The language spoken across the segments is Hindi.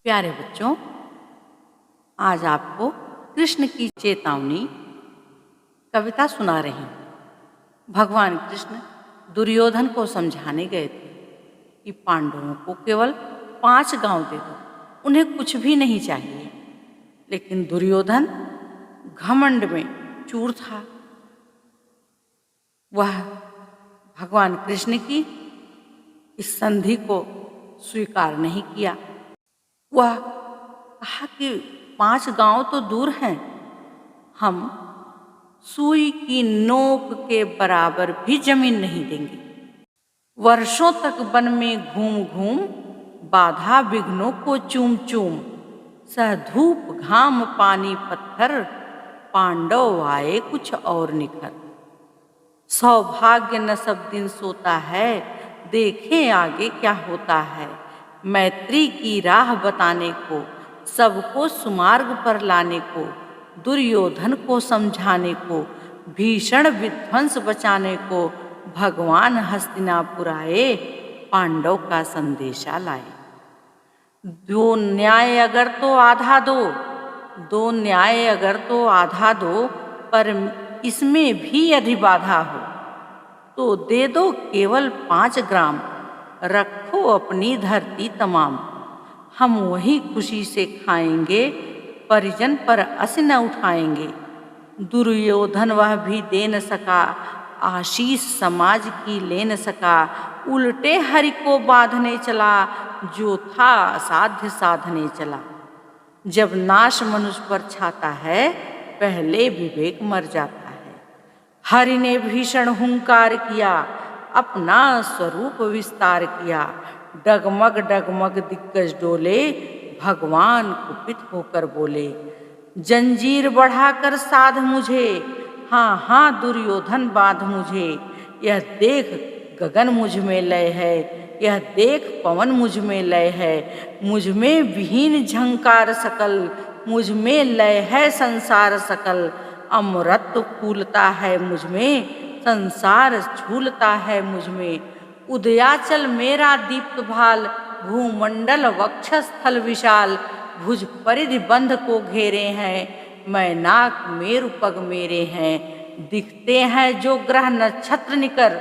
प्यारे बच्चों, आज आपको कृष्ण की चेतावनी कविता सुना रही हूँ। भगवान कृष्ण दुर्योधन को समझाने गए थे कि पांडवों को केवल 5 गांव दे दो, उन्हें कुछ भी नहीं चाहिए। लेकिन दुर्योधन घमंड में चूर था। वह भगवान कृष्ण की इस संधि को स्वीकार नहीं किया। वह कहा कि 5 गांव तो दूर हैं, हम सुई की नोक के बराबर भी जमीन नहीं देंगे। वर्षों तक वन में घूम घूम बाधा विघ्नों को चूम चूम, सह धूप घाम पानी पत्थर, पांडव आए कुछ और निखर। सौभाग्य न सब दिन सोता है, देखें आगे क्या होता है। मैत्री की राह बताने को, सबको सुमार्ग पर लाने को, दुर्योधन को समझाने को, भीषण विध्वंस बचाने को भगवान हस्तिनापुर आए, पांडव का संदेशा लाए। 2 न्याय अगर तो आधा दो, 2 न्याय अगर तो आधा दो, पर इसमें भी यदि बाधा हो तो दे दो केवल 5 ग्राम, रखो अपनी धरती तमाम। हम वही खुशी से खाएंगे, परिजन पर अस न उठाएंगे। दुर्योधन वह भी दे न सका, आशीष समाज की ले न सका। उल्टे हरि को बांधने चला, जो था असाध्य साधने चला। जब नाश मनुष्य पर छाता है, पहले विवेक मर जाता है। हरि ने भीषण हुंकार किया, अपना स्वरूप विस्तार किया। डगमग डगमग दिग्गज डोले, भगवान कुपित होकर बोले। जंजीर बढ़ाकर साध मुझे, हाँ हाँ दुर्योधन बांध मुझे। यह देख गगन मुझ में लय है, यह देख पवन मुझ में लय है। मुझ में विहीन झंकार सकल, मुझ में लय है संसार सकल। अमृत फूलता है मुझ में, संसार झूलता है मुझ में। उदयाचल मेरा दीप्त भाल, भूमंडल वक्षस्थल विशाल। भुज परिधि बंध को घेरे हैं, मैनाक मेरु पग मेरे हैं। दिखते हैं जो ग्रह नक्षत्र निकर,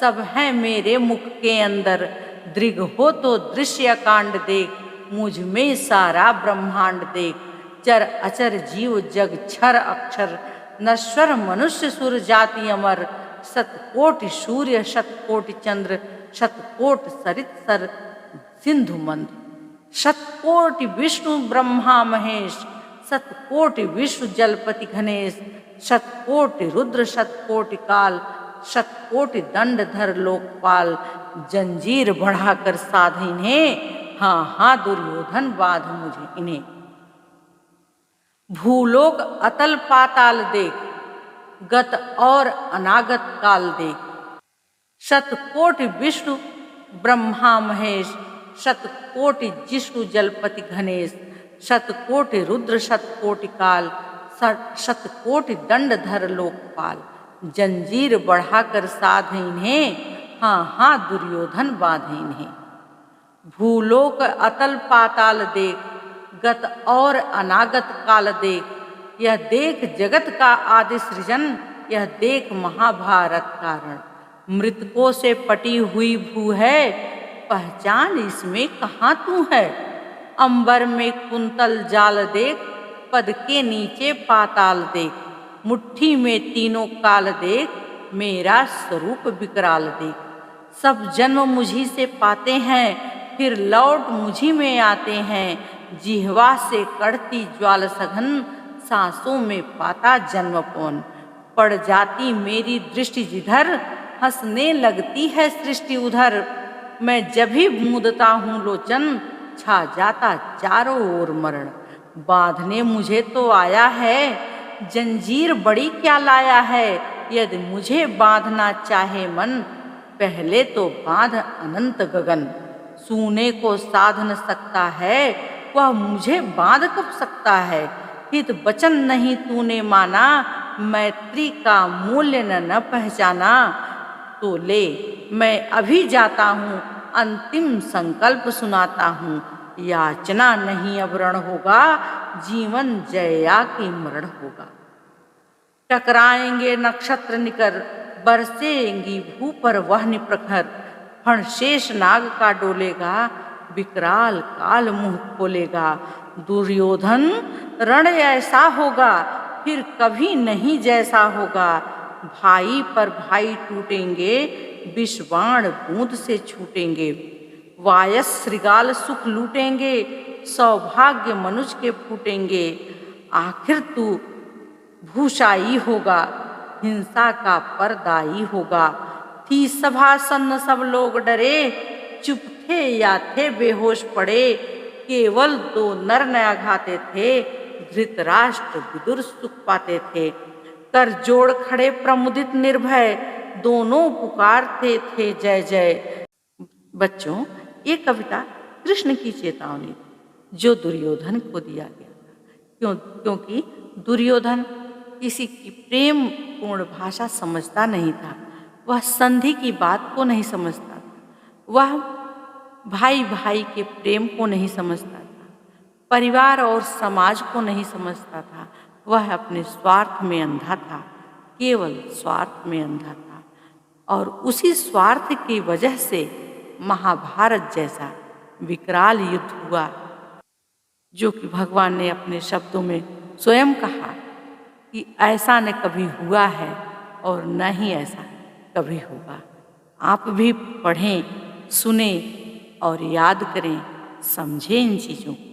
सब हैं मेरे मुख के अंदर। दृग हो तो दृश्य कांड देख, मुझ में सारा ब्रह्मांड देख। चर अचर जीव जग क्षर अक्षर, नश्वर मनुष्य सुर जाति अमर। शतकोटि सूर्य शतकोटि चंद्र, शतकोटि सरित सर सिंधु मंद। शतकोटि विष्णु ब्रह्मा महेश, शतकोटि विश्व जलपति घनेश। शतकोटि रुद्र शतकोटि काल, शतकोटि दंड धर लोकपाल। जंजीर बढ़ाकर साध इन्हें, हाँ हाँ दुर्योधन बांध मुझे इन्हें। भूलोक अतल पाताल देख, गत और अनागत काल देख। शतकोटि विष्णु ब्रह्मा महेश, शतकोटि जिष्णु जलपति घनेश। शतकोटि रुद्र शतकोटि काल, शतकोटि दंड धर लोकपाल। जंजीर बढ़ाकर साध इन्हें, हाँ हाँ दुर्योधन बांध इन्हें। भूलोक अतल पाताल देख, गत और अनागत काल देख। यह देख जगत का आदि सृजन, यह देख महाभारत कारण। मृतकों से पटी हुई भू है, पहचान इसमें कहाँ तू है। अंबर में कुंतल जाल देख, पद के नीचे पाताल देख। मुट्ठी में तीनों काल देख, मेरा स्वरूप विकराल देख। सब जन्म मुझी से पाते हैं, फिर लौट मुझी में आते हैं। जिह्वा से कड़ती ज्वाल सघन, सांसों में पाता जन्म पौन। पड़ जाती मेरी दृष्टि जिधर, हंसने लगती है सृष्टि उधर। मैं जब भी मूंदता हूँ लोचन, छा जाता चारों ओर मरण। बांधने मुझे तो आया है, जंजीर बड़ी क्या लाया है। यदि मुझे बांधना चाहे मन, पहले तो बांध अनंत गगन। सूने को साध न सकता है, वह मुझे बांध कब सकता है। हित वचन नहीं तूने माना, मैत्री का मूल्य न पहचाना। तो ले मैं अभी जाता हूँ, अंतिम संकल्प सुनाता हूँ। याचना नहीं अब रण होगा, जीवन जया की मरण होगा। टकराएंगे नक्षत्र निकर, बरसेंगी भू पर वह निप्रखर, फण शेष नाग का डोलेगा, विकराल काल मुंह खोलेगा। दुर्योधन रण ऐसा होगा, फिर कभी नहीं जैसा होगा। भाई पर भाई टूटेंगे, विष बाण बूंद से छूटेंगे। वायस श्रृगाल सुख लूटेंगे, सौभाग्य मनुज के फूटेंगे। आखिर तू भूषाई होगा, हिंसा का परदाई होगा। थी सभा सन्न सब लोग डरे, चुप थे या थे बेहोश पड़े। केवल दो नर नया घाते थे, धृतराष्ट्र विदुर सुख पाते थे। कर जोड़ खड़े प्रमुदित निर्भय, दोनों पुकारते थे जय जय। बच्चों, ये कविता कृष्ण की चेतावनी थी जो दुर्योधन को दिया गया था। क्योंकि दुर्योधन किसी की प्रेम पूर्ण भाषा समझता नहीं था। वह संधि की बात को नहीं समझता था। वह भाई भाई के प्रेम को नहीं समझता था। परिवार और समाज को नहीं समझता था। वह अपने स्वार्थ में अंधा था, केवल स्वार्थ में अंधा था। और उसी स्वार्थ की वजह से महाभारत जैसा विकराल युद्ध हुआ, जो कि भगवान ने अपने शब्दों में स्वयं कहा कि ऐसा न कभी हुआ है और न ही ऐसा कभी होगा। आप भी पढ़ें, सुने और याद करें, समझें इन चीज़ों को।